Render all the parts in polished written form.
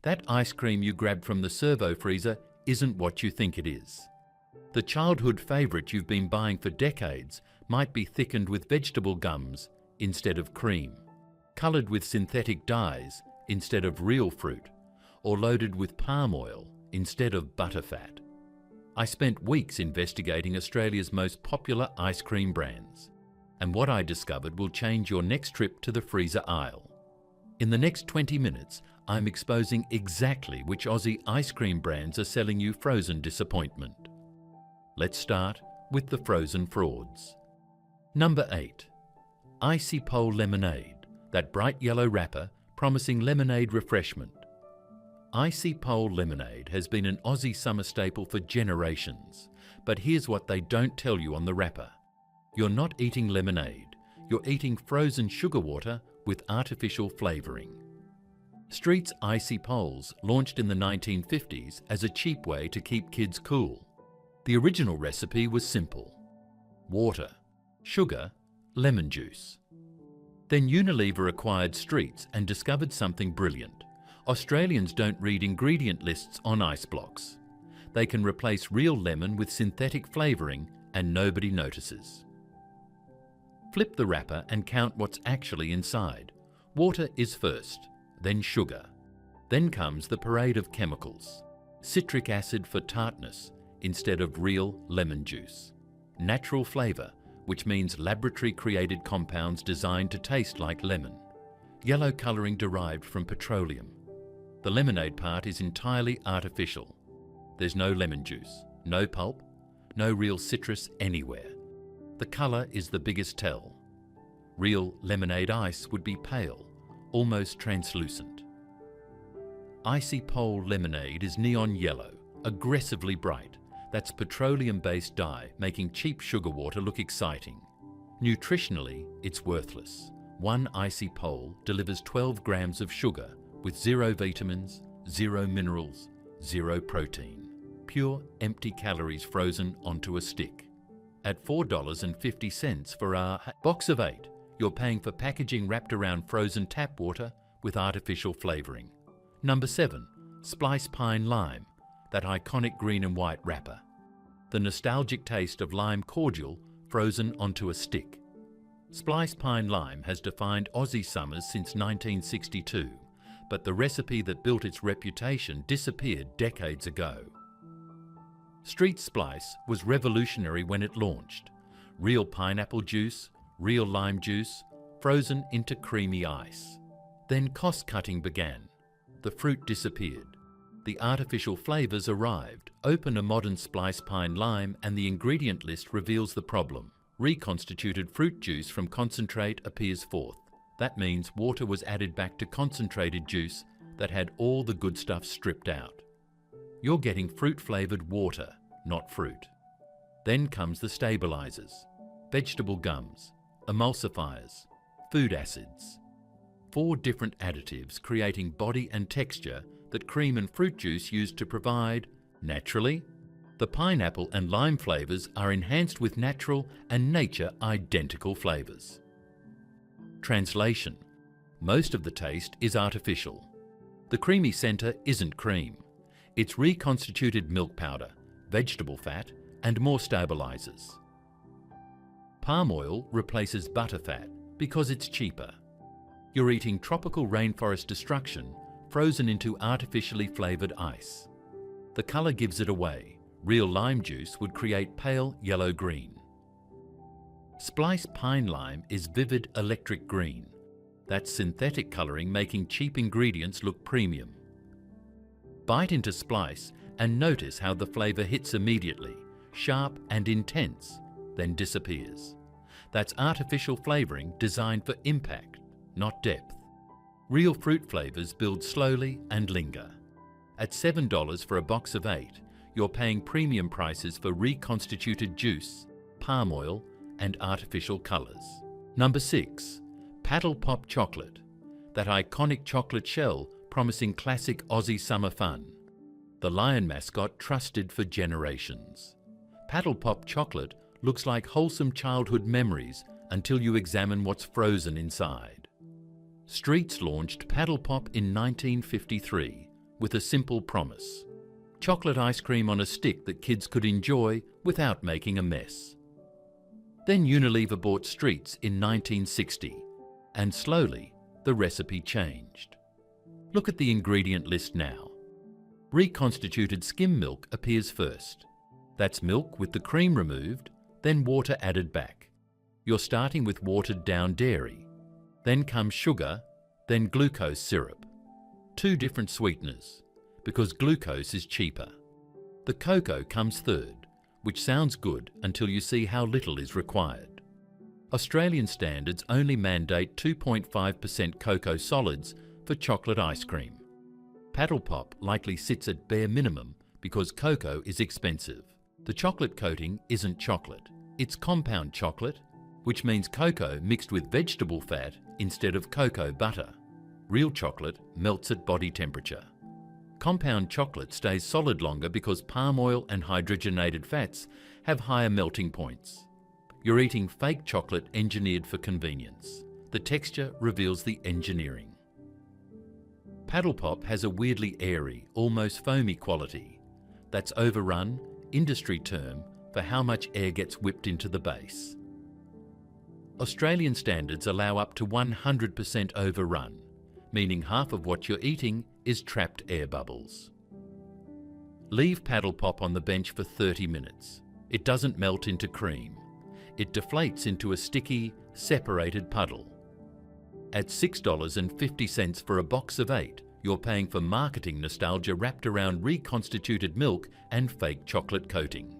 That ice cream you grabbed from the servo freezer isn't what you think it is. The childhood favourite you've been buying for decades might be thickened with vegetable gums instead of cream, coloured with synthetic dyes instead of real fruit, or loaded with palm oil instead of butterfat. I spent weeks investigating Australia's most popular ice cream brands, and what I discovered will change your next trip to the freezer aisle. In the next 20 minutes, I'm exposing exactly which Aussie ice cream brands are selling you frozen disappointment. Let's start with the frozen frauds. Number 8. Icy Pole Lemonade, that bright yellow wrapper promising lemonade refreshment. Icy Pole Lemonade has been an Aussie summer staple for generations, but here's what they don't tell you on the wrapper. You're not eating lemonade, you're eating frozen sugar water with artificial flavouring. Street's Icy Poles launched in the 1950s as a cheap way to keep kids cool. The original recipe was simple: water, sugar, lemon juice. Then Unilever acquired Streets and discovered something brilliant. Australians don't read ingredient lists on ice blocks. They can replace real lemon with synthetic flavouring and nobody notices. Flip the wrapper and count what's actually inside. Water is first, then sugar. Then comes the parade of chemicals. Citric acid for tartness instead of real lemon juice. Natural flavour, which means laboratory-created compounds designed to taste like lemon. Yellow colouring derived from petroleum. The lemonade part is entirely artificial. There's no lemon juice, no pulp, no real citrus anywhere. The colour is the biggest tell. Real lemonade ice would be pale, almost translucent. Icy Pole Lemonade is neon yellow, aggressively bright. That's petroleum-based dye making cheap sugar water look exciting. Nutritionally, it's worthless. One Icy Pole delivers 12 grams of sugar with 0 vitamins, 0 minerals, 0 protein. Pure, empty calories frozen onto a stick. At $4.50 for our box of 8, you're paying for packaging wrapped around frozen tap water with artificial flavouring. Number 7. Splice Pine Lime, that iconic green and white wrapper. The nostalgic taste of lime cordial frozen onto a stick. Splice Pine Lime has defined Aussie summers since 1962, but the recipe that built its reputation disappeared decades ago. Street Splice was revolutionary when it launched. Real pineapple juice, real lime juice, frozen into creamy ice. Then cost-cutting began. The fruit disappeared. The artificial flavours arrived. Open a modern Splice Pine Lime and the ingredient list reveals the problem. Reconstituted fruit juice from concentrate appears forth. That means water was added back to concentrated juice that had all the good stuff stripped out. You're getting fruit-flavoured water, not fruit. Then comes the stabilisers, vegetable gums, emulsifiers, food acids. 4 different additives creating body and texture that cream and fruit juice used to provide naturally. The pineapple and lime flavours are enhanced with natural and nature-identical flavours. Translation: most of the taste is artificial. The creamy centre isn't cream. It's reconstituted milk powder, vegetable fat, and more stabilisers. Palm oil replaces butterfat because it's cheaper. You're eating tropical rainforest destruction frozen into artificially flavoured ice. The colour gives it away. Real lime juice would create pale yellow-green. Splice Pine Lime is vivid electric green. That's synthetic colouring making cheap ingredients look premium. Bite into Splice and notice how the flavour hits immediately, sharp and intense, then disappears. That's artificial flavouring designed for impact, not depth. Real fruit flavours build slowly and linger. At $7 for a box of 8, you're paying premium prices for reconstituted juice, palm oil, and artificial colours. Number 6. Paddle Pop Chocolate, that iconic chocolate shell promising classic Aussie summer fun. The lion mascot trusted for generations. Paddle Pop Chocolate looks like wholesome childhood memories until you examine what's frozen inside. Streets launched Paddle Pop in 1953, with a simple promise. Chocolate ice cream on a stick that kids could enjoy without making a mess. Then Unilever bought Streets in 1960, and slowly the recipe changed. Look at the ingredient list now. Reconstituted skim milk appears first. That's milk with the cream removed, then water added back. You're starting with watered down dairy. Then comes sugar, then glucose syrup. Two different sweeteners, because glucose is cheaper. The cocoa comes third, which sounds good until you see how little is required. Australian standards only mandate 2.5% cocoa solids for chocolate ice cream. Paddle Pop likely sits at bare minimum because cocoa is expensive. The chocolate coating isn't chocolate, it's compound chocolate, which means cocoa mixed with vegetable fat instead of cocoa butter. Real chocolate melts at body temperature. Compound chocolate stays solid longer because palm oil and hydrogenated fats have higher melting points. You're eating fake chocolate engineered for convenience. The texture reveals the engineering. Paddle Pop has a weirdly airy, almost foamy quality. That's overrun, industry term for how much air gets whipped into the base. Australian standards allow up to 100% overrun, meaning half of what you're eating is trapped air bubbles. Leave Paddle Pop on the bench for 30 minutes. It doesn't melt into cream. It deflates into a sticky, separated puddle. At $6.50 for a box of 8, you're paying for marketing nostalgia wrapped around reconstituted milk and fake chocolate coating.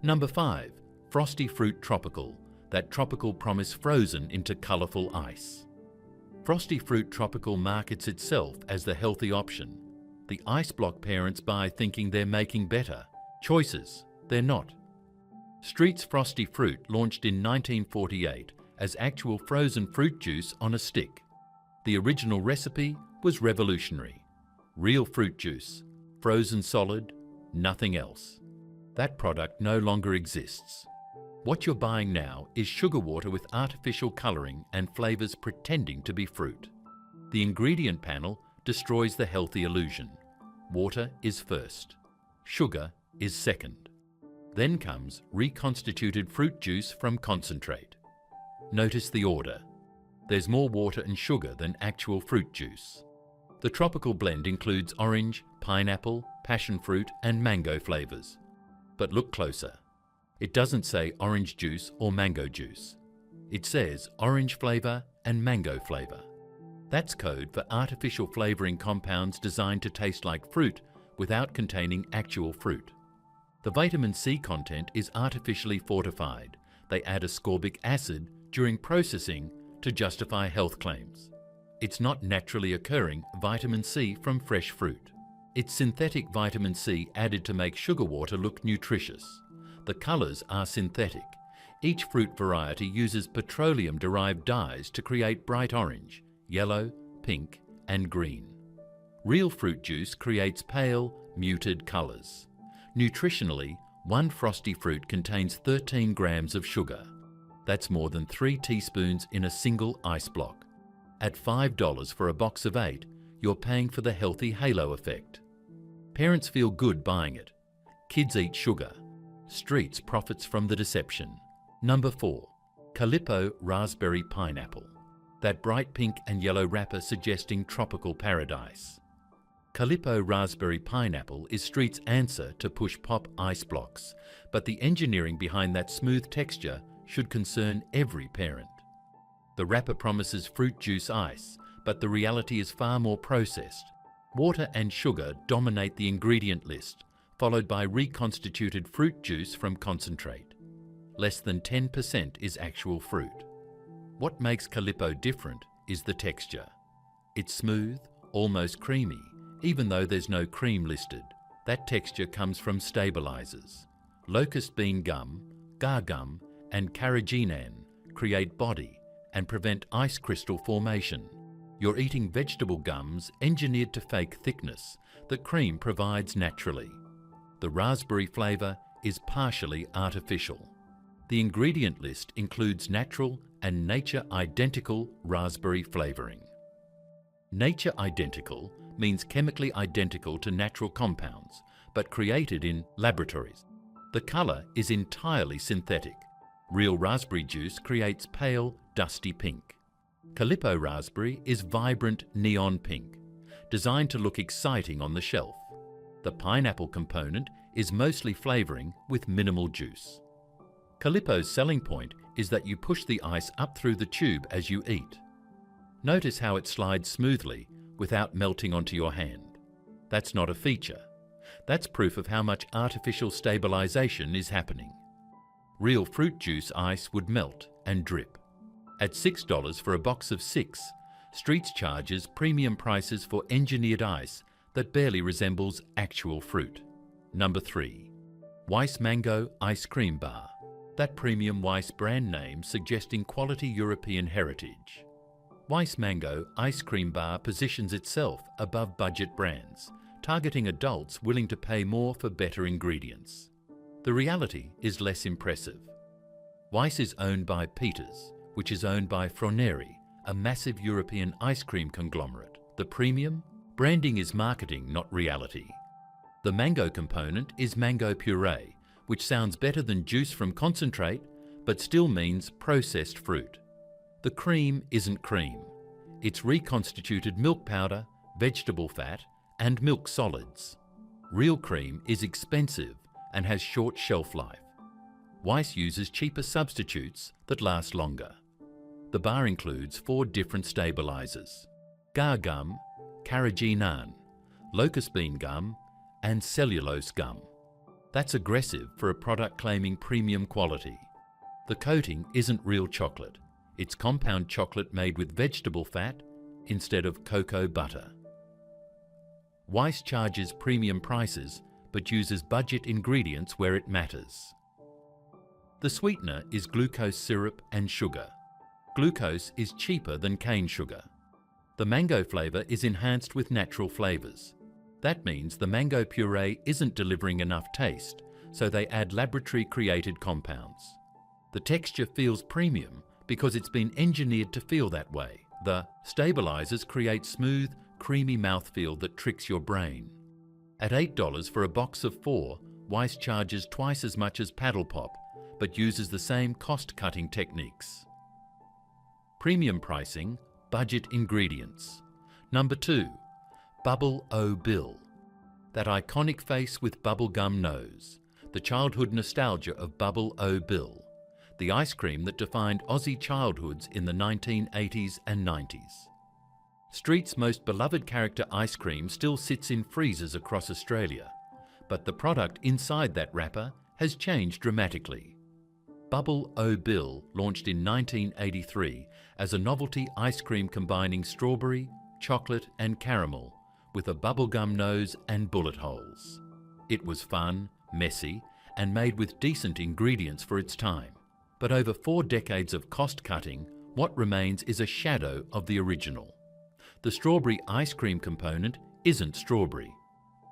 Number 5. Frosty Fruit Tropical. That tropical promise frozen into colourful ice. Frosty Fruit Tropical markets itself as the healthy option. The ice block parents buy thinking they're making better. Choices, they're not. Streets Frosty Fruit launched in 1948 as actual frozen fruit juice on a stick. The original recipe was revolutionary. Real fruit juice, frozen solid, nothing else. That product no longer exists. What you're buying now is sugar water with artificial colouring and flavours pretending to be fruit. The ingredient panel destroys the healthy illusion. Water is first. Sugar is second. Then comes reconstituted fruit juice from concentrate. Notice the order. There's more water and sugar than actual fruit juice. The tropical blend includes orange, pineapple, passion fruit and mango flavours. But look closer. It doesn't say orange juice or mango juice. It says orange flavour and mango flavour. That's code for artificial flavouring compounds designed to taste like fruit without containing actual fruit. The vitamin C content is artificially fortified. They add ascorbic acid during processing to justify health claims. It's not naturally occurring vitamin C from fresh fruit. It's synthetic vitamin C added to make sugar water look nutritious. The colours are synthetic. Each fruit variety uses petroleum-derived dyes to create bright orange, yellow, pink and green. Real fruit juice creates pale, muted colours. Nutritionally, one Frosty fruit contains 13 grams of sugar. That's more than 3 teaspoons in a single ice block. At $5 for a box of 8, you're paying for the healthy halo effect. Parents feel good buying it. Kids eat sugar. Streets profits from the deception. Number 4. Calippo Raspberry Pineapple. That bright pink and yellow wrapper suggesting tropical paradise. Calippo Raspberry Pineapple is Street's answer to push pop ice blocks, but the engineering behind that smooth texture should concern every parent. The wrapper promises fruit juice ice, but the reality is far more processed. Water and sugar dominate the ingredient list, followed by reconstituted fruit juice from concentrate. Less than 10% is actual fruit. What makes Calippo different is the texture. It's smooth, almost creamy, even though there's no cream listed. That texture comes from stabilizers. Locust bean gum, gar gum, and carrageenan create body and prevent ice crystal formation. You're eating vegetable gums engineered to fake thickness that cream provides naturally. The raspberry flavour is partially artificial. The ingredient list includes natural and nature-identical raspberry flavouring. Nature identical means chemically identical to natural compounds, but created in laboratories. The colour is entirely synthetic. Real raspberry juice creates pale, dusty pink. Calippo raspberry is vibrant neon pink, designed to look exciting on the shelf. The pineapple component is mostly flavouring with minimal juice. Calippo's selling point is that you push the ice up through the tube as you eat. Notice how it slides smoothly without melting onto your hand. That's not a feature. That's proof of how much artificial stabilisation is happening. Real fruit juice ice would melt and drip. At $6 for a box of 6, Streets charges premium prices for engineered ice that barely resembles actual fruit. Number 3. Weiss Mango Ice Cream Bar. That premium Weiss brand name suggesting quality European heritage. Weiss Mango Ice Cream Bar positions itself above budget brands, targeting adults willing to pay more for better ingredients. The reality is less impressive. Weiss is owned by Peters, which is owned by Frosty, a massive European ice cream conglomerate. The premium? Branding is marketing, not reality. The mango component is mango puree, which sounds better than juice from concentrate, but still means processed fruit. The cream isn't cream. It's reconstituted milk powder, vegetable fat, and milk solids. Real cream is expensive and has short shelf life. Weiss uses cheaper substitutes that last longer. The bar includes 4 different stabilizers: gar gum, carrageenan, locust bean gum, and cellulose gum. That's aggressive for a product claiming premium quality. The coating isn't real chocolate. It's compound chocolate made with vegetable fat instead of cocoa butter. Weiss charges premium prices but uses budget ingredients where it matters. The sweetener is glucose syrup and sugar. Glucose is cheaper than cane sugar. The mango flavour is enhanced with natural flavours. That means the mango puree isn't delivering enough taste, so they add laboratory-created compounds. The texture feels premium because it's been engineered to feel that way. The stabilizers create smooth, creamy mouthfeel that tricks your brain. At $8 for a box of 4, Weiss charges twice as much as Paddle Pop, but uses the same cost-cutting techniques. Premium pricing, budget ingredients. Number 2. Bubble O Bill. That iconic face with bubblegum nose. The childhood nostalgia of Bubble O Bill. The ice cream that defined Aussie childhoods in the 1980s and 90s. Street's most beloved character ice cream still sits in freezers across Australia, but the product inside that wrapper has changed dramatically. Bubble O Bill launched in 1983 as a novelty ice cream combining strawberry, chocolate and caramel with a bubblegum nose and bullet holes. It was fun, messy and made with decent ingredients for its time. But over 4 decades of cost-cutting, what remains is a shadow of the original. The strawberry ice cream component isn't strawberry.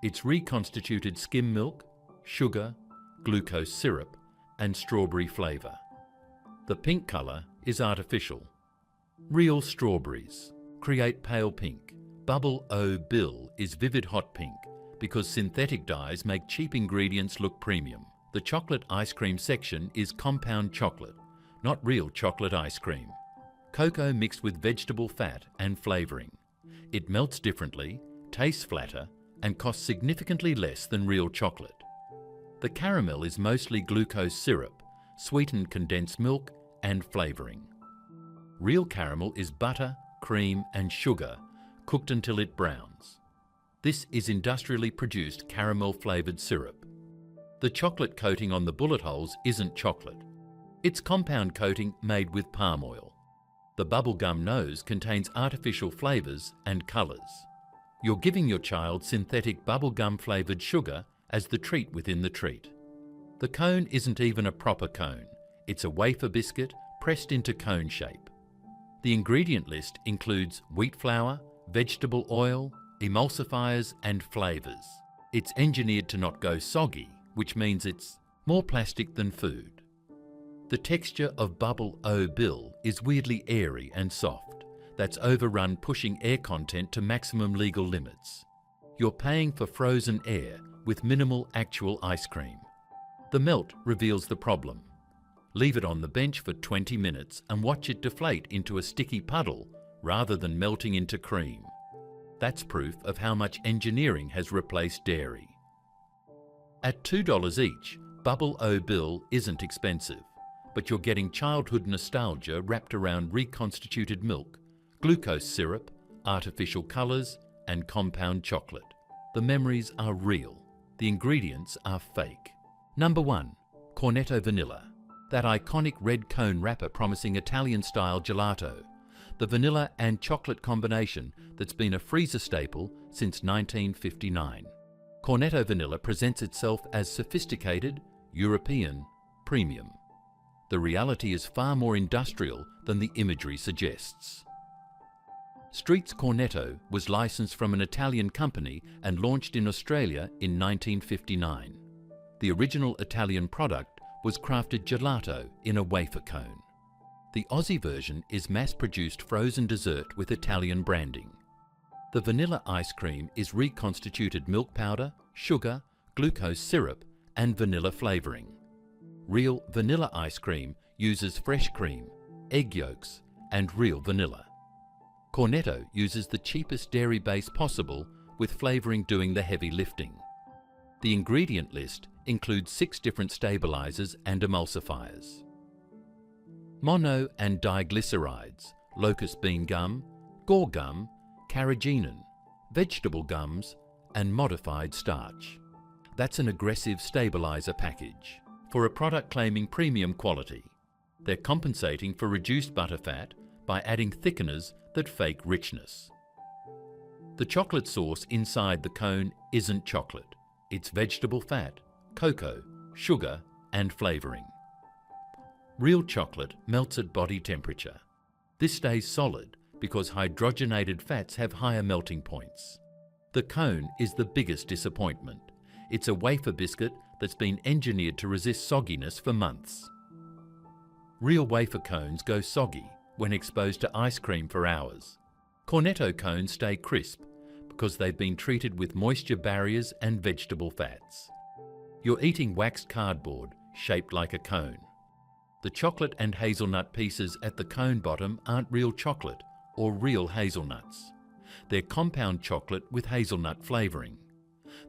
It's reconstituted skim milk, sugar, glucose syrup, and strawberry flavour. The pink colour is artificial. Real strawberries create pale pink. Bubble O Bill is vivid hot pink because synthetic dyes make cheap ingredients look premium. The chocolate ice cream section is compound chocolate, not real chocolate ice cream. Cocoa mixed with vegetable fat and flavouring. It melts differently, tastes flatter, and costs significantly less than real chocolate. The caramel is mostly glucose syrup, sweetened condensed milk, and flavouring. Real caramel is butter, cream, and sugar, cooked until it browns. This is industrially produced caramel-flavoured syrup. The chocolate coating on the bullet holes isn't chocolate. It's compound coating made with palm oil. The bubblegum nose contains artificial flavours and colours. You're giving your child synthetic bubblegum-flavoured sugar as the treat within the treat. The cone isn't even a proper cone. It's a wafer biscuit pressed into cone shape. The ingredient list includes wheat flour, vegetable oil, emulsifiers and flavours. It's engineered to not go soggy, which means it's more plastic than food. The texture of Bubble O Bill is weirdly airy and soft. that's overrun, pushing air content to maximum legal limits. You're paying for frozen air with minimal actual ice cream. The melt reveals the problem. Leave it on the bench for 20 minutes and watch it deflate into a sticky puddle rather than melting into cream. That's proof of how much engineering has replaced dairy. At $2 each, Bubble O Bill isn't expensive, but you're getting childhood nostalgia wrapped around reconstituted milk, glucose syrup, artificial colours, and compound chocolate. The memories are real. The ingredients are fake. Number 1. Cornetto Vanilla. That iconic red cone wrapper promising Italian-style gelato. The vanilla and chocolate combination that's been a freezer staple since 1959. Cornetto Vanilla presents itself as sophisticated, European, premium. The reality is far more industrial than the imagery suggests. Street's Cornetto was licensed from an Italian company and launched in Australia in 1959. The original Italian product was crafted gelato in a wafer cone. The Aussie version is mass-produced frozen dessert with Italian branding. The vanilla ice cream is reconstituted milk powder, sugar, glucose syrup, and vanilla flavouring. Real vanilla ice cream uses fresh cream, egg yolks, and real vanilla. Cornetto uses the cheapest dairy base possible, with flavouring doing the heavy lifting. The ingredient list includes 6 different stabilisers and emulsifiers. Mono and diglycerides, locust bean gum, gore gum, carrageenan, vegetable gums, and modified starch. That's an aggressive stabiliser package for a product claiming premium quality. They're compensating for reduced butterfat by adding thickeners that fake richness. The chocolate sauce inside the cone isn't chocolate. It's vegetable fat, cocoa, sugar, and flavouring. Real chocolate melts at body temperature. This stays solid because hydrogenated fats have higher melting points. The cone is the biggest disappointment. It's a wafer biscuit that's been engineered to resist sogginess for months. Real wafer cones go soggy when exposed to ice cream for hours. Cornetto cones stay crisp because they've been treated with moisture barriers and vegetable fats. You're eating waxed cardboard shaped like a cone. The chocolate and hazelnut pieces at the cone bottom aren't real chocolate or real hazelnuts. They're compound chocolate with hazelnut flavouring.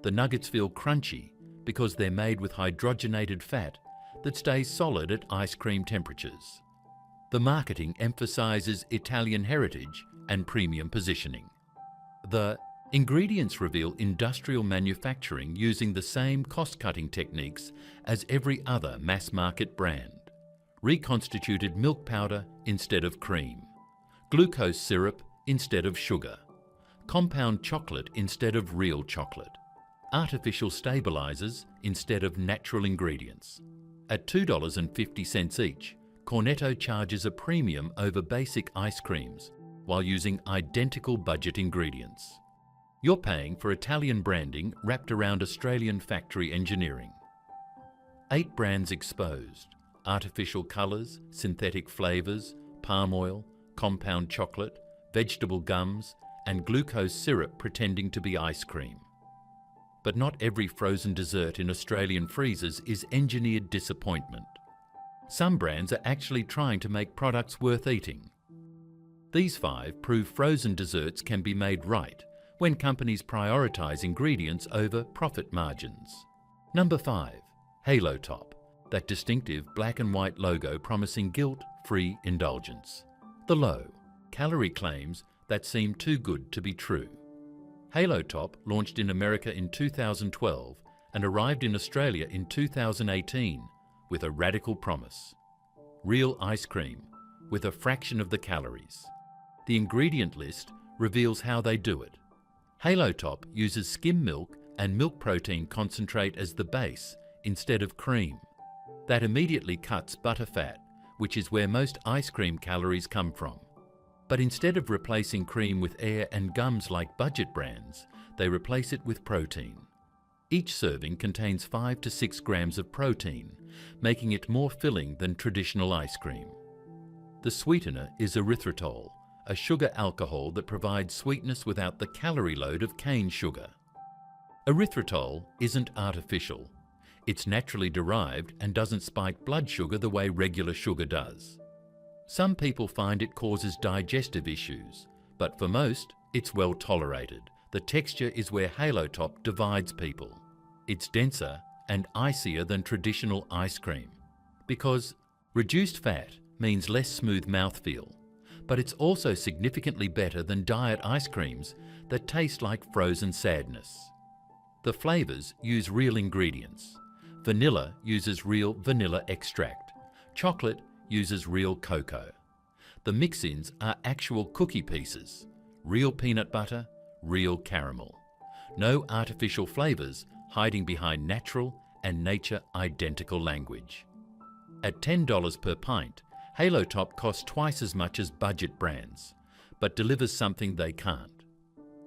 The nuggets feel crunchy because they're made with hydrogenated fat that stays solid at ice cream temperatures. The marketing emphasises Italian heritage and premium positioning. The ingredients reveal industrial manufacturing using the same cost-cutting techniques as every other mass-market brand. Reconstituted milk powder instead of cream, glucose syrup instead of sugar, compound chocolate instead of real chocolate, artificial stabilizers instead of natural ingredients. At $2.50 each, Cornetto charges a premium over basic ice creams while using identical budget ingredients. You're paying for Italian branding wrapped around Australian factory engineering. 8 brands exposed. Artificial colours, synthetic flavours, palm oil, compound chocolate, vegetable gums, and glucose syrup pretending to be ice cream. But not every frozen dessert in Australian freezers is engineered disappointment. Some brands are actually trying to make products worth eating. These 5 prove frozen desserts can be made right when companies prioritise ingredients over profit margins. Number 5. Halo Top. That distinctive black and white logo promising guilt-free indulgence. The low calorie claims that seem too good to be true. Halo Top launched in America in 2012 and arrived in Australia in 2018 with a radical promise. Real ice cream with a fraction of the calories. The ingredient list reveals how they do it. Halo Top uses skim milk and milk protein concentrate as the base instead of cream. That immediately cuts butterfat, which is where most ice cream calories come from. But instead of replacing cream with air and gums like budget brands, they replace it with protein. Each serving contains 5 to 6 grams of protein, making it more filling than traditional ice cream. The sweetener is erythritol, a sugar alcohol that provides sweetness without the calorie load of cane sugar. Erythritol isn't artificial. It's naturally derived and doesn't spike blood sugar the way regular sugar does. Some people find it causes digestive issues, but for most, it's well tolerated. The texture is where Halo Top divides people. It's denser and icier than traditional ice cream, because reduced fat means less smooth mouthfeel, but it's also significantly better than diet ice creams that taste like frozen sadness. The flavours use real ingredients. Vanilla uses real vanilla extract. Chocolate uses real cocoa. The mix-ins are actual cookie pieces, real peanut butter, real caramel. No artificial flavours hiding behind natural and nature identical language. At $10 per pint, Halo Top costs twice as much as budget brands, but delivers something they can't.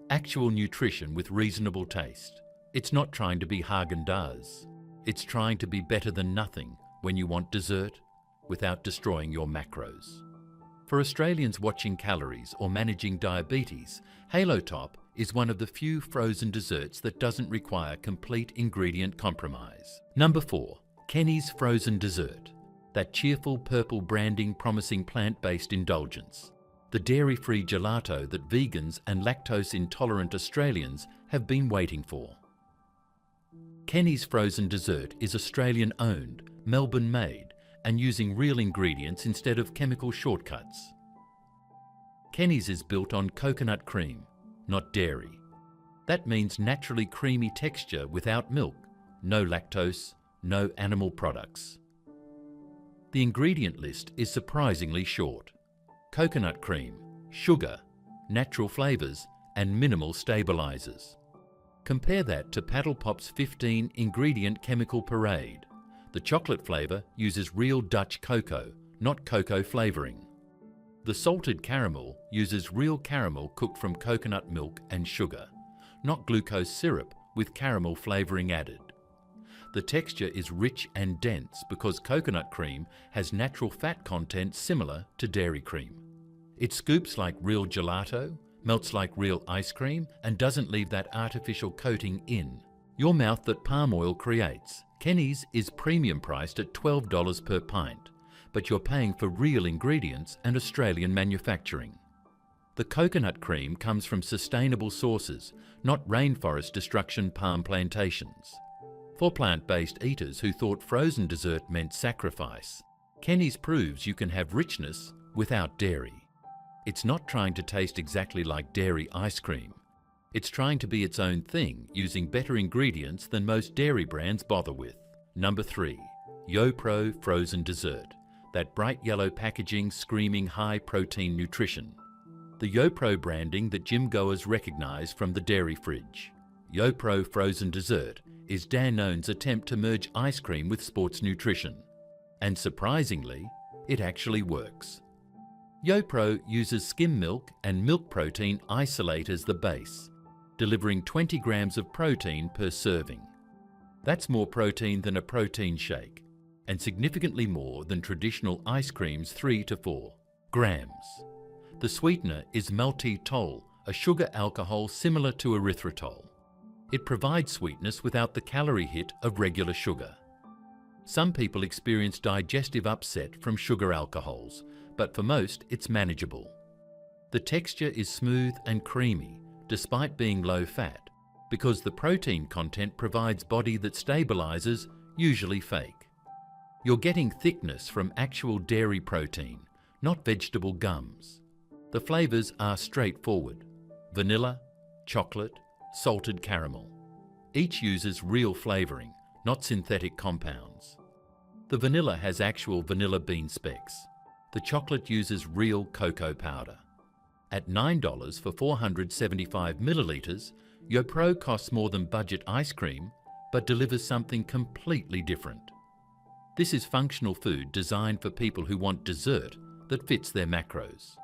Actual nutrition with reasonable taste. It's not trying to be Haagen-Dazs. It's trying to be better than nothing when you want dessert without destroying your macros. For Australians watching calories or managing diabetes, Halo Top is one of the few frozen desserts that doesn't require complete ingredient compromise. Number 4. Kenny's Frozen Dessert. That cheerful purple branding promising plant-based indulgence. The dairy-free gelato that vegans and lactose-intolerant Australians have been waiting for. Kenny's Frozen Dessert is Australian-owned, Melbourne-made, and using real ingredients instead of chemical shortcuts. Kenny's is built on coconut cream, not dairy. That means naturally creamy texture without milk, no lactose, no animal products. The ingredient list is surprisingly short. Coconut cream, sugar, natural flavours, and minimal stabilisers. Compare that to Paddle Pop's 15-ingredient chemical parade. The chocolate flavour uses real Dutch cocoa, not cocoa flavouring. The salted caramel uses real caramel cooked from coconut milk and sugar, not glucose syrup with caramel flavouring added. The texture is rich and dense because coconut cream has natural fat content similar to dairy cream. It scoops like real gelato, melts like real ice cream, and doesn't leave that artificial coating in your mouth that palm oil creates. Kenny's is premium priced at $12 per pint, but you're paying for real ingredients and Australian manufacturing. The coconut cream comes from sustainable sources, not rainforest destruction palm plantations. For plant-based eaters who thought frozen dessert meant sacrifice, Kenny's proves you can have richness without dairy. It's not trying to taste exactly like dairy ice cream. It's trying to be its own thing using better ingredients than most dairy brands bother with. Number 3. Yopro Frozen Dessert. That bright yellow packaging screaming high-protein nutrition. The Yopro branding that gym goers recognise from the dairy fridge. Yopro Frozen Dessert is Danone's attempt to merge ice cream with sports nutrition. And surprisingly, it actually works. Yopro uses skim milk and milk protein isolate as the base, delivering 20 grams of protein per serving. That's more protein than a protein shake, and significantly more than traditional ice cream's 3 to 4 grams. The sweetener is maltitol, a sugar alcohol similar to erythritol. It provides sweetness without the calorie hit of regular sugar. Some people experience digestive upset from sugar alcohols, but for most it's manageable. The texture is smooth and creamy, despite being low fat, because the protein content provides body that stabilizes, usually fake. You're getting thickness from actual dairy protein, not vegetable gums. The flavors are straightforward: vanilla, chocolate, salted caramel. Each uses real flavoring, not synthetic compounds. The vanilla has actual vanilla bean specks. The chocolate uses real cocoa powder. At $9 for 475 millilitres, Yopro costs more than budget ice cream, but delivers something completely different. This is functional food designed for people who want dessert that fits their macros.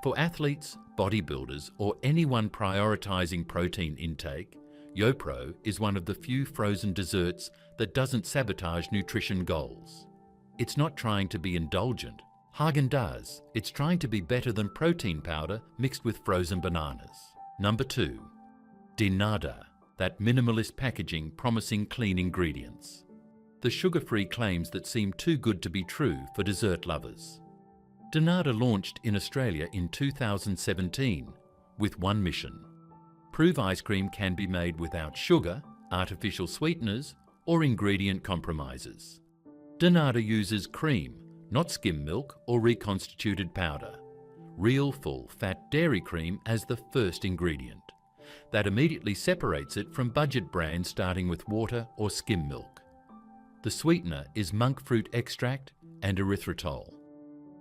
For athletes, bodybuilders, or anyone prioritising protein intake, Yopro is one of the few frozen desserts that doesn't sabotage nutrition goals. It's not trying to be indulgent, Häagen-Dazs, it's trying to be better than protein powder mixed with frozen bananas. Number 2. Denada, that minimalist packaging promising clean ingredients. The sugar-free claims that seem too good to be true for dessert lovers. Denada launched in Australia in 2017 with one mission: prove ice cream can be made without sugar, artificial sweeteners, or ingredient compromises. Denada uses cream, not skim milk or reconstituted powder. Real full-fat dairy cream as the first ingredient. That immediately separates it from budget brands starting with water or skim milk. The sweetener is monk fruit extract and erythritol.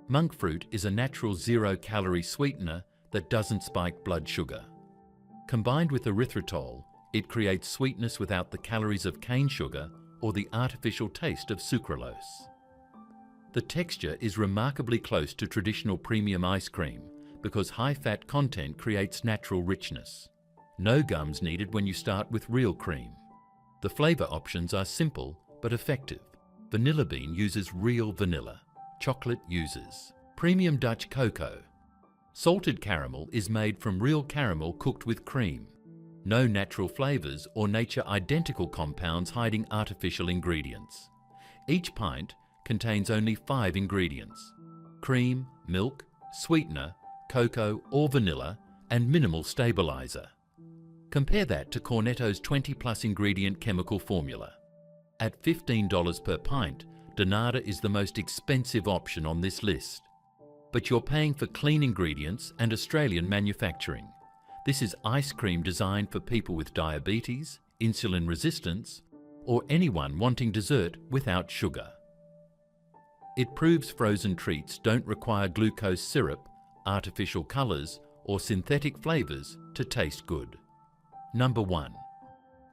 Monk fruit is a natural zero-calorie sweetener that doesn't spike blood sugar. Combined with erythritol, it creates sweetness without the calories of cane sugar or the artificial taste of sucralose. The texture is remarkably close to traditional premium ice cream because high-fat content creates natural richness. No gums needed when you start with real cream. The flavour options are simple but effective. Vanilla bean uses real vanilla. Chocolate uses premium Dutch cocoa. Salted caramel is made from real caramel cooked with cream. No natural flavours or nature-identical compounds hiding artificial ingredients. Each pint contains only 5 ingredients: cream, milk, sweetener, cocoa or vanilla, and minimal stabiliser. Compare that to Cornetto's 20+ ingredient chemical formula. At $15 per pint, Denada is the most expensive option on this list. But you're paying for clean ingredients and Australian manufacturing. This is ice cream designed for people with diabetes, insulin resistance, or anyone wanting dessert without sugar. It proves frozen treats don't require glucose syrup, artificial colours, or synthetic flavours to taste good. Number 1.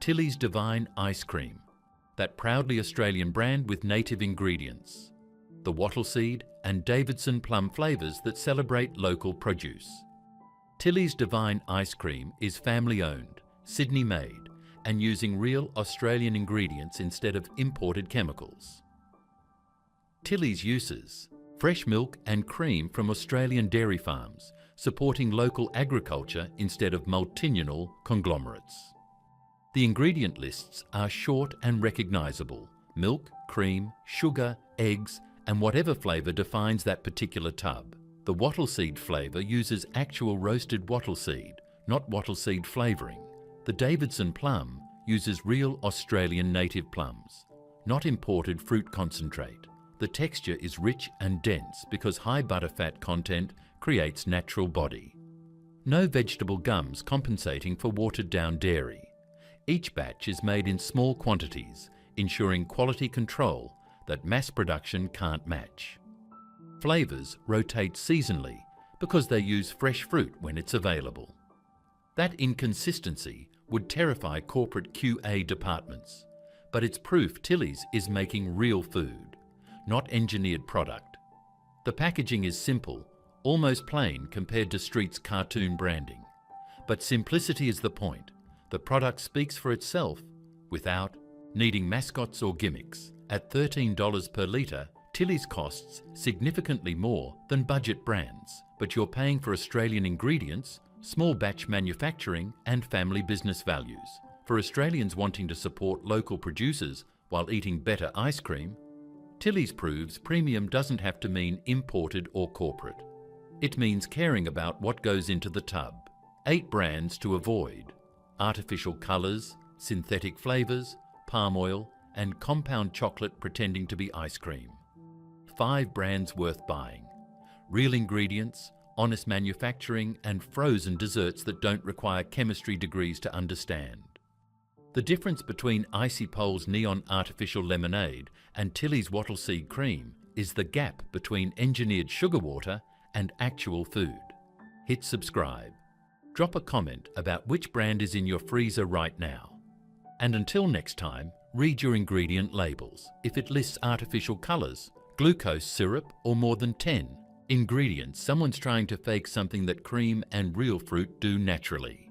Tilly's Divine Ice Cream, that proudly Australian brand with native ingredients. The wattle seed and Davidson plum flavours that celebrate local produce. Tilly's Divine Ice Cream is family-owned, Sydney-made, and using real Australian ingredients instead of imported chemicals. Tilly's uses fresh milk and cream from Australian dairy farms, supporting local agriculture instead of multinational conglomerates. The ingredient lists are short and recognisable: milk, cream, sugar, eggs, and whatever flavour defines that particular tub. The wattle seed flavour uses actual roasted wattle seed, not wattle seed flavouring. The Davidson plum uses real Australian native plums, not imported fruit concentrate. The texture is rich and dense because high butterfat content creates natural body. No vegetable gums compensating for watered-down dairy. Each batch is made in small quantities, ensuring quality control that mass production can't match. Flavours rotate seasonally because they use fresh fruit when it's available. That inconsistency would terrify corporate QA departments, but it's proof Tilly's is making real food, not engineered product. The packaging is simple, almost plain compared to Street's cartoon branding. But simplicity is the point. The product speaks for itself without needing mascots or gimmicks. At $13 per litre, Tilly's costs significantly more than budget brands, but you're paying for Australian ingredients, small batch manufacturing and family business values. For Australians wanting to support local producers while eating better ice cream, Tilly's proves premium doesn't have to mean imported or corporate. It means caring about what goes into the tub. 8 brands to avoid: artificial colours, synthetic flavours, palm oil, and compound chocolate pretending to be ice cream. 5 brands worth buying: real ingredients, honest manufacturing, and frozen desserts that don't require chemistry degrees to understand. The difference between Icy Pole's neon artificial lemonade and Tilly's wattle seed cream is the gap between engineered sugar water and actual food. Hit subscribe. Drop a comment about which brand is in your freezer right now. And until next time, read your ingredient labels. If it lists artificial colours, glucose syrup, or more than 10 ingredients, someone's trying to fake something that cream and real fruit do naturally.